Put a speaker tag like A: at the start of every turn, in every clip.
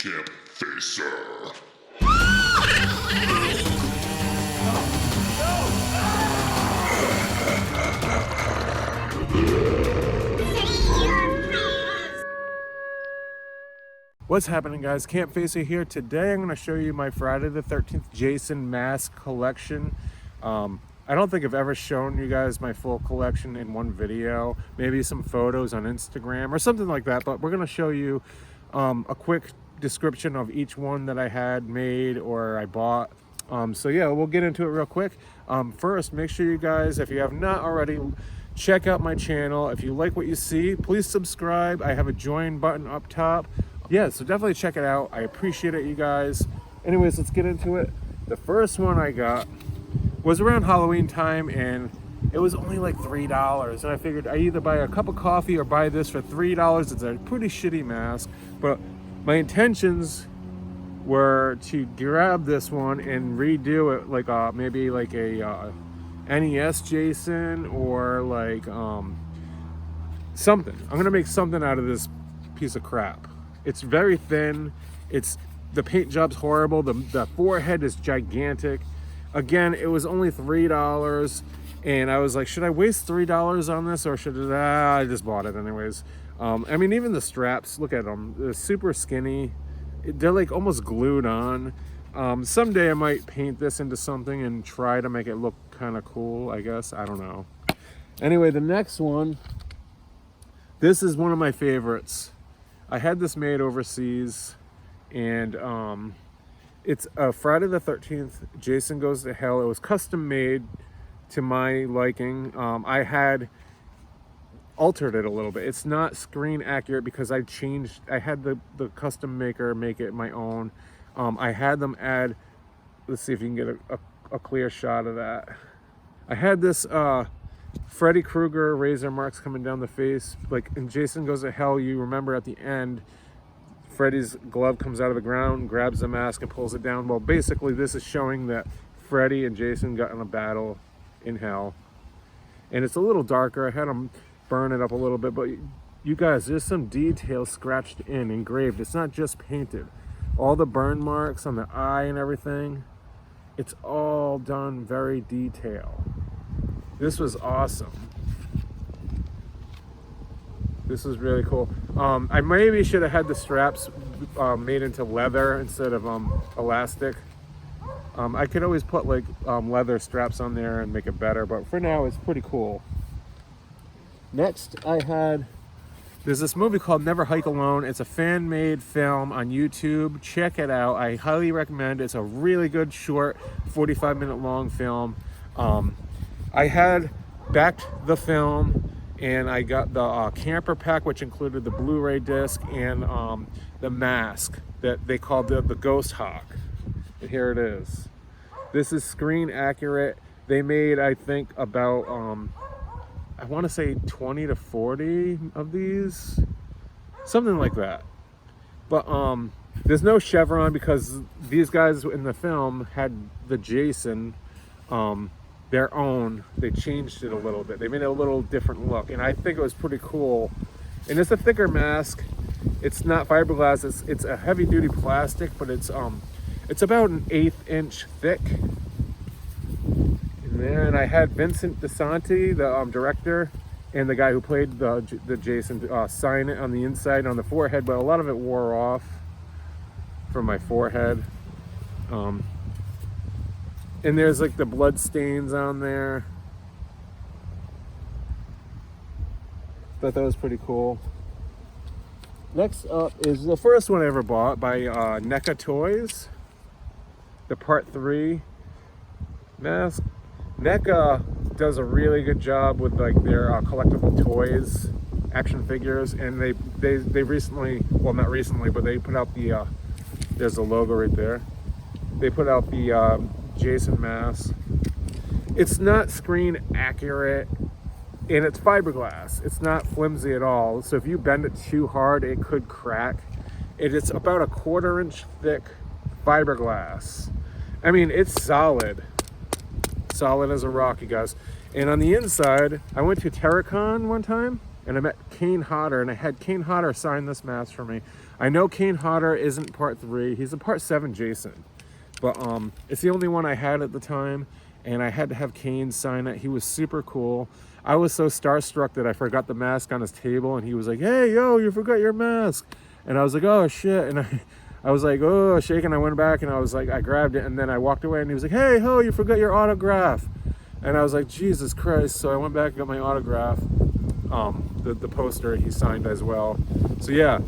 A: Camp Facer.
B: What's happening, guys? Camp Facer here. Today I'm going to show you my Friday the 13th Jason mask collection. I don't think I've ever shown you guys my full collection in one video, maybe some photos on Instagram or something like that, but we're going to show you a quick description of each one that I had made or I bought. So yeah, we'll get into it real quick. First, make sure you guys, if you have not already, check out my channel. If you like what you see, please subscribe. I have a join button up top. Yeah, so definitely check it out. I appreciate it, you guys. Anyways, let's get into it. The first one I got was around Halloween time, and it was only like $3. And I figured I either buy a cup of coffee or buy this for $3. It's a pretty shitty mask, but my intentions were to grab this one and redo it like maybe like a NES Jason or like something. I'm gonna make something out of this piece of crap. It's very thin. The paint job's horrible. The forehead is gigantic. Again, it was only $3, and I was like, should I waste $3 on this, or should I just bought it anyways. I mean, even the straps, look at them. They're super skinny. They're like almost glued on. Someday I might paint this into something and try to make it look kind of cool, I guess. I don't know. Anyway, the next one, this is one of my favorites. I had this made overseas, and it's a Friday the 13th Jason Goes to Hell. It was custom made to my liking. I had altered it a little bit. It's not screen accurate because I had the custom maker make it my own. I had them add, let's see if you can get a clear shot of that. I had this Freddy Krueger razor marks coming down the face. Like in Jason Goes to Hell, you remember at the end, Freddy's glove comes out of the ground, grabs the mask and pulls it down. Well, basically this is showing that Freddy and Jason got in a battle in hell. And it's a little darker. I had them burn it up a little bit, but you guys, there's some detail scratched in, engraved. It's not just painted. All the burn marks on the eye and everything, it's all done very detailed. This was awesome. This is really cool. I maybe should have had the straps made into leather instead of elastic. I could always put like leather straps on there and make it better, but for now it's pretty cool. Next, there's this movie called Never Hike Alone. It's a fan-made film on YouTube. Check it out. I highly recommend. It's a really good short 45-minute long film. I had backed the film, and I got the camper pack, which included the Blu-ray disc and the mask that they called the Ghost Hawk. And here it is. This is screen accurate. They made, I think, about I want to say 20 to 40 of these, something like that. But there's no chevron because these guys in the film had the Jason their own. They changed it a little bit. They made it a little different look, and I think it was pretty cool. And it's a thicker mask. It's not fiberglass. It's a heavy-duty plastic, but it's about an 1/8 inch thick. And then I had Vincent DiSanti, the director, and the guy who played the Jason sign it on the inside on the forehead, but a lot of it wore off from my forehead. And there's like the blood stains on there. Thought that was pretty cool. Next up is the first one I ever bought by NECA Toys. The Part 3 mask. NECA does a really good job with like their collectible toys, action figures, and they recently, well not recently, but they put out the there's the logo right there. They put out the Jason mask. It's not screen accurate, and it's fiberglass. It's not flimsy at all, so if you bend it too hard it could crack. It's about a 1/4 inch thick fiberglass. I mean, it's solid as a rock, you guys. And on the inside, I went to Terracon one time and I met Kane Hodder, and I had Kane Hodder sign this mask for me. I know Kane Hodder isn't part 3. He's a part 7 Jason. But it's the only one I had at the time, and I had to have Kane sign it. He was super cool. I was so starstruck that I forgot the mask on his table, and he was like, "Hey, yo, you forgot your mask." And I was like, "Oh, shit." And I was like, oh, shaking. I went back, and I was like, I grabbed it, and then I walked away, and he was like, "Hey, ho, you forgot your autograph." And I was like, Jesus Christ. So I went back and got my autograph, the poster he signed as well. So yeah,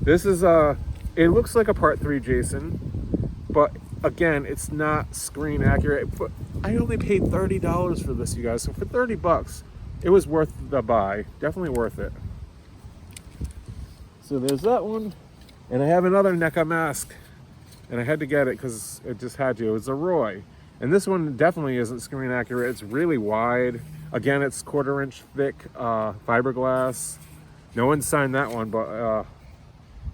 B: this is, it looks like a part 3 Jason, but again, it's not screen accurate. But I only paid $30 for this, you guys. So for $30, it was worth the buy. Definitely worth it. So there's that one. And I have another NECA mask. And I had to get it because it just had to. It was a Roy. And this one definitely isn't screen accurate. It's really wide. Again, it's 1/4 inch thick fiberglass. No one signed that one, but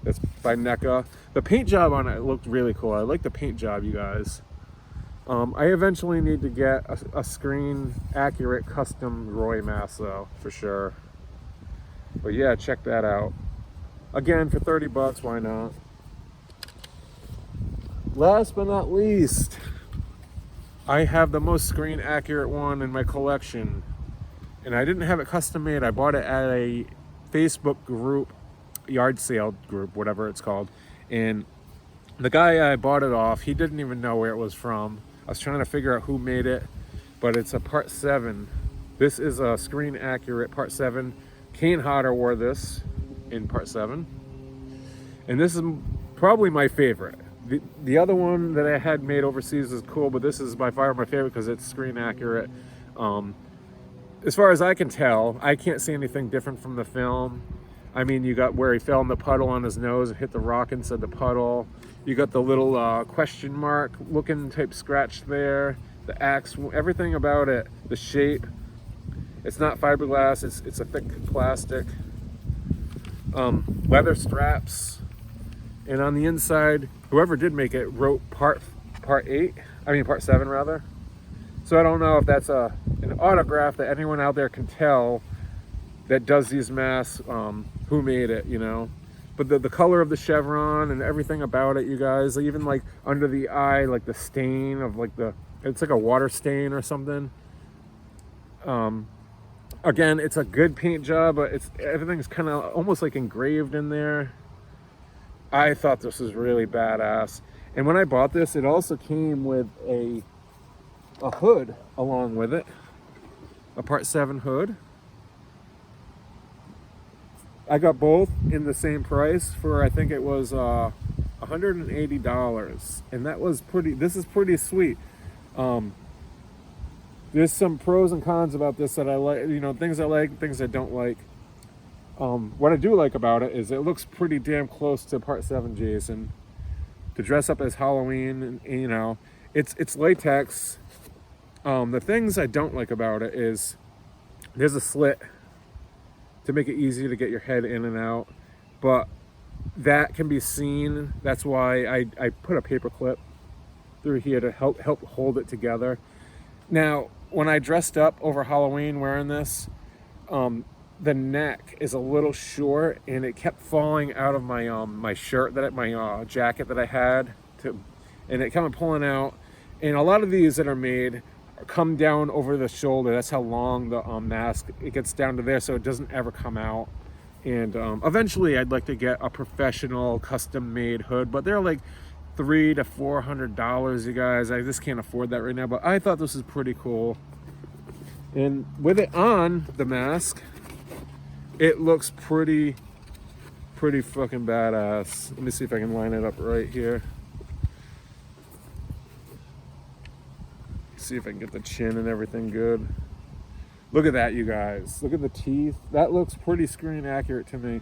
B: it's by NECA. The paint job on it looked really cool. I like the paint job, you guys. I eventually need to get a screen accurate custom Roy mask though, for sure. But yeah, check that out. Again, for $30, why not? Last but not least, I have the most screen accurate one in my collection. And I didn't have it custom made. I bought it at a Facebook group, yard sale group, whatever it's called. And the guy I bought it off, he didn't even know where it was from. I was trying to figure out who made it, but it's a part 7. This is a screen accurate part 7. Kane Hodder wore this in part 7. And this is probably my favorite. The other one that I had made overseas is cool, but this is by far my favorite because it's screen accurate. As far as I can tell, I can't see anything different from the film. I mean, you got where he fell in the puddle on his nose and hit the rock inside the puddle. You got the little question mark looking type scratch there. The axe, everything about it, the shape. It's not fiberglass, it's a thick plastic. Leather straps. And on the inside, whoever did make it wrote part 7 rather. So I don't know if that's an autograph that anyone out there can tell that does these masks, who made it, you know. But the color of the chevron and everything about it, you guys, even like under the eye, like the stain of like it's like a water stain or something. Again, it's a good paint job, but everything's kind of almost like engraved in there. I thought this was really badass. And when I bought this, it also came with a hood along with it, a part 7 hood. I got both in the same price for, I think it was $180, and that was this is pretty sweet. There's some pros and cons about this that I like, you know, things I like, things I don't like. What I do like about it is it looks pretty damn close to part 7 Jason. To dress up as Halloween, and you know, it's latex. The things I don't like about it is there's a slit to make it easier to get your head in and out, but that can be seen. That's why I put a paper clip through here to help hold it together. Now, when I dressed up over Halloween wearing this, the neck is a little short, and it kept falling out of my my shirt, my jacket that I had, and it kept pulling out. And a lot of these that are made come down over the shoulder. That's how long the mask, it gets down to there, so it doesn't ever come out. And eventually I'd like to get a professional custom made hood, but they're like $300 to $400, you guys. I just can't afford that right now, but I thought this was pretty cool. And with it on the mask, it looks pretty fucking badass. Let me see if I can line it up right here. See if I can get the chin and everything good. Look at that, you guys. Look at the teeth. That looks pretty screen accurate to me.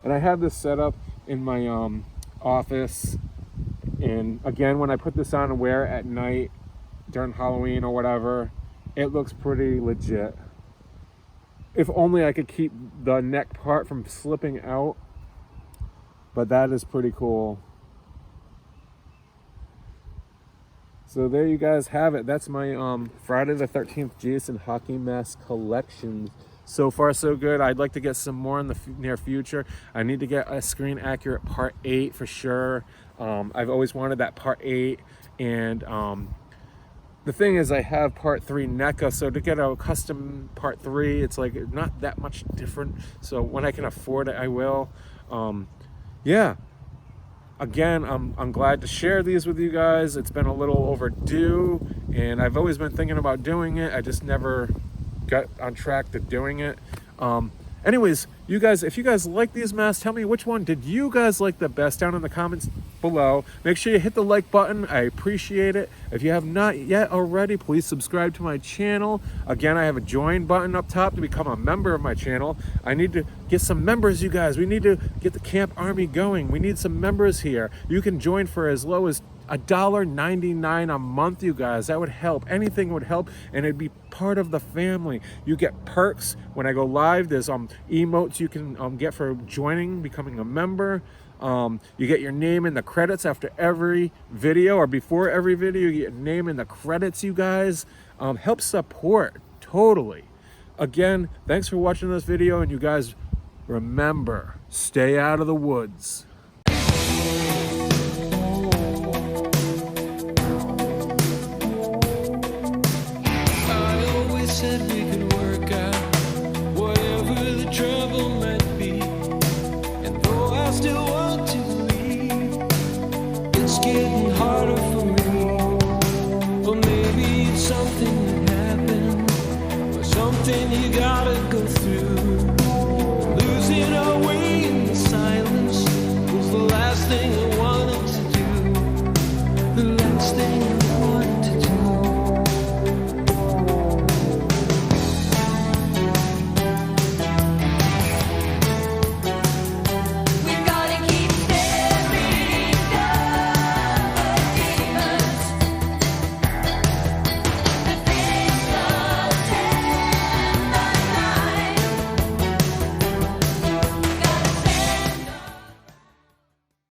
B: And I have this set up in my office. And again, when I put this on and wear it at night during Halloween or whatever, it looks pretty legit. If only I could keep the neck part from slipping out. But that is pretty cool. So there you guys have it. That's my Friday the 13th Jason hockey mask collection. So far so good. I'd like to get some more in the near future. I need to get a Screen Accurate Part 8 for sure. I've always wanted that Part 8, and the thing is I have Part 3 NECA, so to get a custom Part 3, it's like not that much different. So when I can afford it, I will. Yeah. Again, I'm glad to share these with you guys. It's been a little overdue, and I've always been thinking about doing it. I just never got on track to doing it. Anyways, you guys, if you guys like these masks, tell me which one did you guys like the best down in the comments below. Make sure you hit the like button. I appreciate it. If you have not yet already, please subscribe to my channel. Again, I have a join button up top to become a member of my channel. I need to get some members, you guys. We need to get the Camp Army going. We need some members here. You can join for as low as $1.99 a month, you guys. That would help. Anything would help, and it'd be part of the family. You get perks when I go live. There's emotes you can get for joining, becoming a member. You get your name in the credits after every video, or before every video. You get your name in the credits, you guys. Help support, totally. Again, thanks for watching this video, and you guys remember, stay out of the woods.